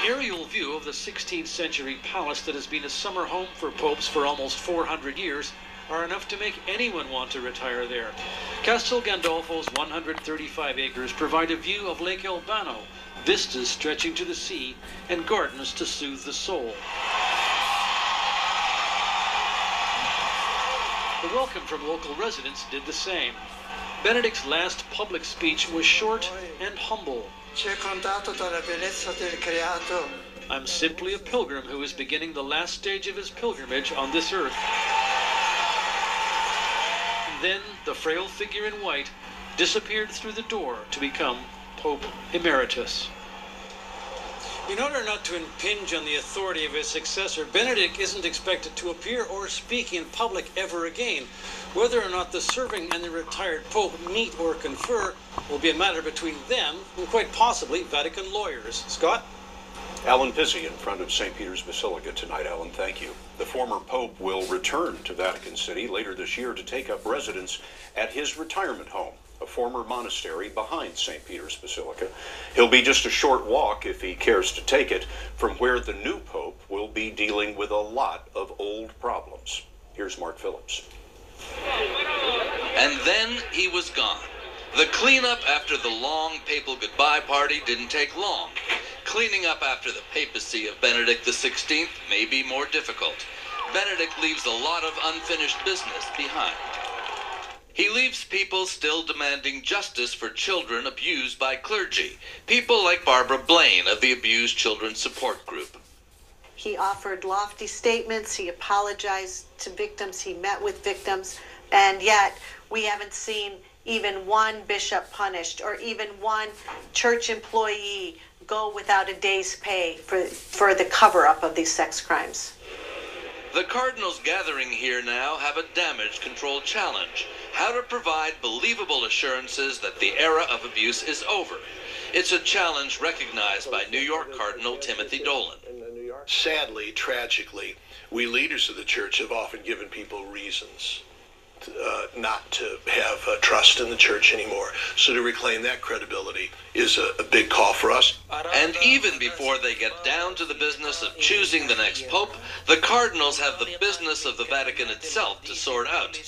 aerial view of the 16th century palace that has been a summer home for popes for almost 400 years are enough to make anyone want to retire there. Castel Gandolfo's 135 acres provide a view of Lake Albano, vistas stretching to the sea, and gardens to soothe the soul. The welcome from local residents did the same. Benedict's last public speech was short and humble. I'm simply a pilgrim who is beginning the last stage of his pilgrimage on this earth. And then the frail figure in white disappeared through the door to become Pope Emeritus. In order not to impinge on the authority of his successor, Benedict isn't expected to appear or speak in public ever again. Whether or not the serving and the retired Pope meet or confer will be a matter between them and quite possibly Vatican lawyers. Scott? Alan Pizzi in front of St. Peter's Basilica tonight. Alan, thank you. The former Pope will return to Vatican City later this year to take up residence at his retirement home, a former monastery behind St. Peter's Basilica. He'll be just a short walk, if he cares to take it, from where the new Pope will be dealing with a lot of old problems. Here's Mark Phillips. And then he was gone. The cleanup after the long papal goodbye party didn't take long. Cleaning up after the papacy of Benedict XVI may be more difficult. Benedict leaves a lot of unfinished business behind. He leaves people still demanding justice for children abused by clergy. People like Barbara Blaine of the Abused Children Support Group. He offered lofty statements, he apologized to victims, he met with victims, and yet we haven't seen even one bishop punished or even one church employee go without a day's pay for the cover-up of these sex crimes. The cardinals gathering here now have a damage control challenge: how to provide believable assurances that the era of abuse is over. It's a challenge recognized by New York Cardinal Timothy Dolan. Sadly, tragically, we leaders of the church have often given people reasons not to have trust in the church anymore. So to reclaim that credibility is a big call for us. And even before they get down to the business of choosing the next pope, the cardinals have the business of the Vatican itself to sort out.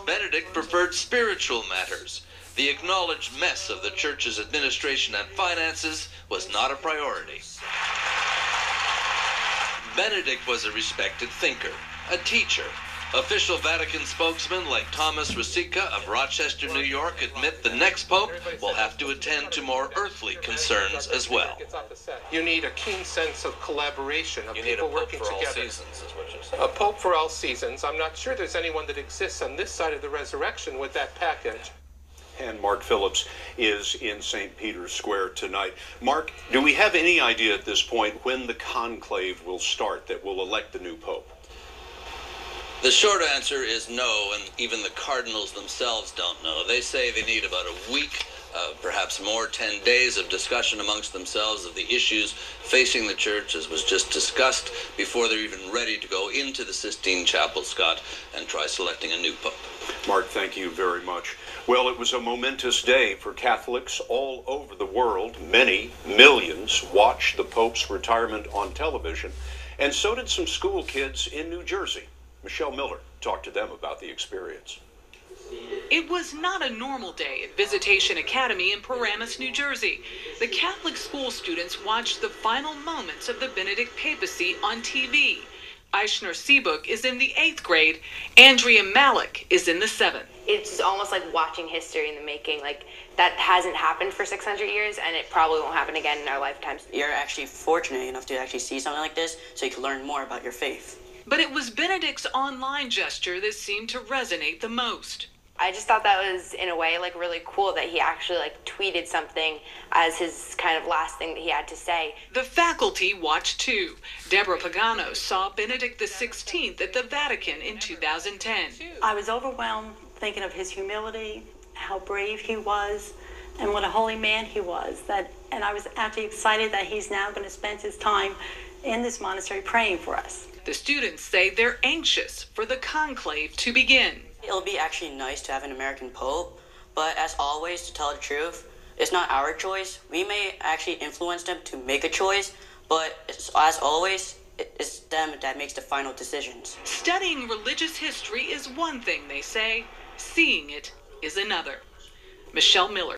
Benedict preferred spiritual matters. The acknowledged mess of the church's administration and finances was not a priority. Benedict was a respected thinker, a teacher. Official Vatican spokesmen like Thomas Rosica of Rochester, New York, admit the next pope will have to attend to more earthly concerns as well. You need a keen sense of collaboration, of people working together. All seasons, is what you're saying. A pope for all seasons. I'm not sure there's anyone that exists on this side of the resurrection with that package. And Mark Phillips is in St. Peter's Square tonight. Mark, do we have any idea at this point when the conclave will start that will elect the new pope? The short answer is no, and even the cardinals themselves don't know. They say they need about a week, perhaps more, 10 days of discussion amongst themselves of the issues facing the church, as was just discussed, before they're even ready to go into the Sistine Chapel, Scott, and try selecting a new pope. Mark, thank you very much. Well, it was a momentous day for Catholics all over the world. Many, millions, watched the Pope's retirement on television, and so did some school kids in New Jersey. Michelle Miller talked to them about the experience. It was not a normal day at Visitation Academy in Paramus, New Jersey. The Catholic school students watched the final moments of the Benedict papacy on TV. Aishner Seabook is in the 8th grade. Andrea Malik is in the 7th. It's almost like watching history in the making. Like, that hasn't happened for 600 years, and it probably won't happen again in our lifetimes. You're actually fortunate enough to actually see something like this so you can learn more about your faith. But it was Benedict's online gesture that seemed to resonate the most. I just thought that was, in a way, like, really cool that he actually, like, tweeted something as his kind of last thing that he had to say. The faculty watched too. Deborah Pagano saw Benedict XVI at the Vatican in 2010. I was overwhelmed thinking of his humility, how brave he was, and what a holy man he was. And I was actually excited that he's now going to spend his time in this monastery praying for us. The students say they're anxious for the conclave to begin. It'll be actually nice to have an American pope, but as always, to tell the truth, it's not our choice. We may actually influence them to make a choice, but as always, it's them that makes the final decisions. Studying religious history is one thing, they say. Seeing it is another. Michelle Miller.